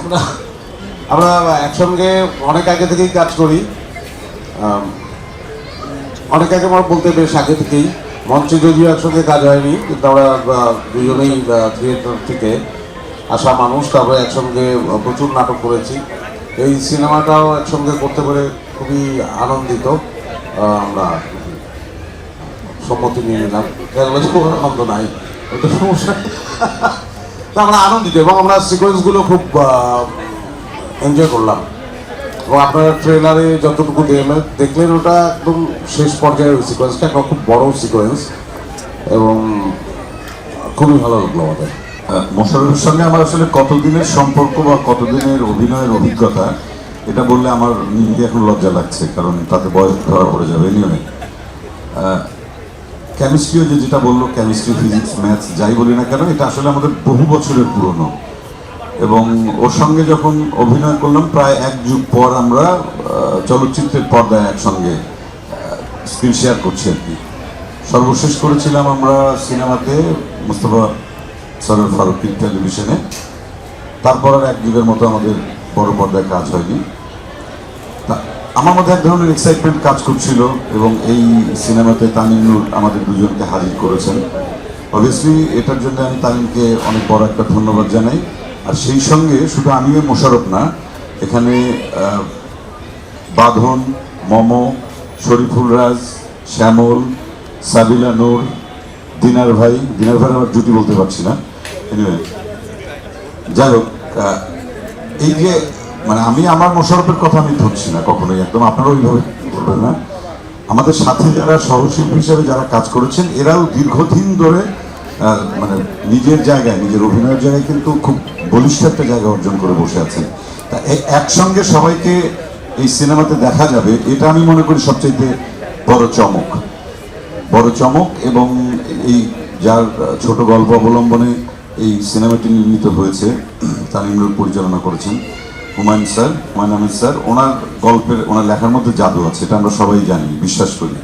আমরা আমরা একসঙ্গে অনেক আগে থেকেই কাজ করি, অনেক আগে আমার বলতে বেশ আগে থেকেই। মঞ্চে যদিও একসঙ্গে কাজ হয়নি, কিন্তু আমরা দুজনেই থিয়েটার থেকে আসা মানুষ, তারপরে একসঙ্গে প্রচুর নাটক করেছি। এই সিনেমাটাও একসঙ্গে করতে পেরে খুবই আনন্দিত। আমরা সম্মতি নিয়ে নিলাম, খুব আনন্দ নাই, ওইটা সমস্যা। আমরা আনন্দিত এবং আমরা সিকোয়েন্সগুলো খুব এনজয় করলাম। এবং আপনারা ট্রেলারে যতটুকু দেখলেন ওটা একদম শেষ পর্যায়ের ওই সিকোয়েন্সটা, একটা খুব বড় সিকোয়েন্স এবং খুবই ভালো লাগলো আমাদের। মোশাররফের সঙ্গে আমার আসলে কতদিনের সম্পর্ক বা কতদিনের অভিনয়ের অভিজ্ঞতা, এটা বললে আমার নিজেকে এখন লজ্জা লাগছে, কারণ তাতে বয়স ধরা পড়ে যাবে। এনিওয়ে, কেমিস্ট্রিও যেটা বললো, কেমিস্ট্রি, ফিজিক্স, ম্যাথস যাই বলি না কেন, এটা আসলে আমাদের বহু বছরের পুরনো। এবং ওর সঙ্গে যখন অভিনয় করলাম প্রায় এক যুগ পর আমরা চলচ্চিত্রের পর্দায় একসঙ্গে স্ক্রিন শেয়ার করছি আর কি। সর্বশেষ করেছিলাম আমরা সিনেমাতে মুস্তফা সরোয়ার ফারুকীর টেলিভিশনে। তারপর আর এক যুগের মতো আমাদের বড় পর্দায় কাজ হয়নি। আমার মধ্যে এক ধরনের এক্সাইটমেন্ট কাজ করছিল এবং এই সিনেমাতে তামিম নূর আমাদের দুজনকে হাজির করেছেন। অবভিয়াসলি এটার জন্য আমি তামিমকে অনেক বড় একটা ধন্যবাদ জানাই। আর সেই সঙ্গে শুধু আমিও মোশাররফ না, এখানে বাঁধন, মমো, শরীফুল রাজ, শ্যামল, সাবিলা নূর, দিনার ভাই আমার জুটি বলতে পারছি না, এনিওয়ে যাই হোক, এই যে মানে আমি আমার মোশাররফের কথা আমি ধরছি না কখনোই, একদম আপনারা ওইভাবে বলবেন না। আমাদের সাথে যারা সহশিল্পী হিসেবে যারা কাজ করেছেন, এরাও দীর্ঘদিন ধরে মানে নিজের জায়গায়, নিজের অভিনয়ের জায়গায় কিন্তু খুব বলিষ্ঠ একটা জায়গা অর্জন করে বসে আছেন। তা একসঙ্গে সবাইকে এই সিনেমাতে দেখা যাবে, এটা আমি মনে করি সবচেয়ে বড় চমক। এবং এই যার ছোট গল্প অবলম্বনে এই সিনেমাটি নির্মিত হয়েছে, তামিম নূর পরিচালনা করেছেন, হুমায়ুন আহমেদ স্যার। ওনার লেখার মধ্যে জাদু আছে, এটা আমরা সবাই জানি, বিশ্বাস করি।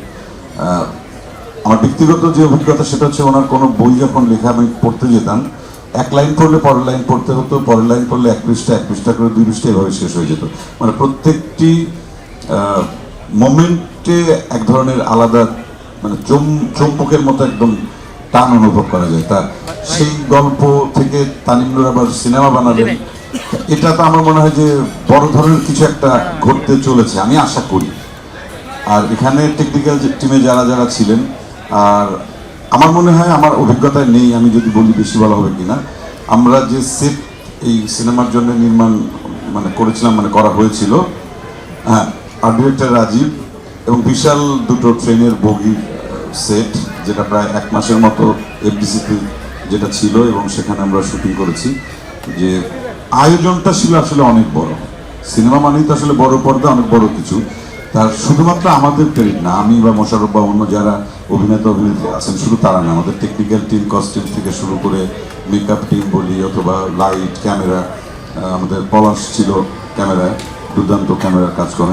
আমার ব্যক্তিগত যে অভিজ্ঞতা সেটা হচ্ছে, ওনার কোনো বই যখন লেখা আমি পড়তে যেতাম, এক লাইন পড়লে পরের লাইন পড়তে হতো, পরের লাইন পড়লে এক পৃষ্ঠা করে 2 পৃষ্ঠা এভাবে শেষ হয়ে যেত। মানে প্রত্যেকটি মোমেন্টে এক ধরনের আলাদা মানে চম্বুকের মতো একদম টান অনুভব করা যায়। তা সেই গল্প থেকে তামিম নূর আবার সিনেমা বানালেন, এটা তো আমার মনে হয় যে বড় ধরনের কিছু একটা ঘটতে চলেছে, আমি আশা করি। আর এখানে টেকনিক্যাল টিমে যারা ছিলেন, আর আমার মনে হয় আমার অভিজ্ঞতায় নেই, আমি যদি বলি বেশি বলা হবে কিনা, আমরা যে সেট এই সিনেমার জন্য করেছিলাম, করা হয়েছিল, হ্যাঁ, আর ডিরেক্টর রাজীব, এবং বিশাল দুটো ট্রেনের বগির সেট, যেটা প্রায় 1 মাসের মতো এফডিসিতে যেটা ছিল, এবং সেখানে আমরা শুটিং করেছি। যে আয়োজনটা ছিল আসলে অনেক বড়। সিনেমা মানেই তো আসলে বড় পর্দা, অনেক বড় কিছু। তার শুধুমাত্র আমাদের ক্রেডিট না, আমি বা মোশাররফ বা অন্য যারা অভিনেতা অভিনেত্রী আছেন, শুধু তারা না, আমাদের টেকনিক্যাল টিম, কস্টিউম থেকে শুরু করে মেকআপ টিম বলি, অথবা লাইট, ক্যামেরা, আমাদের পলাশ ছিল ক্যামেরায়, দুর্দান্ত ক্যামেরার কাজ করেন।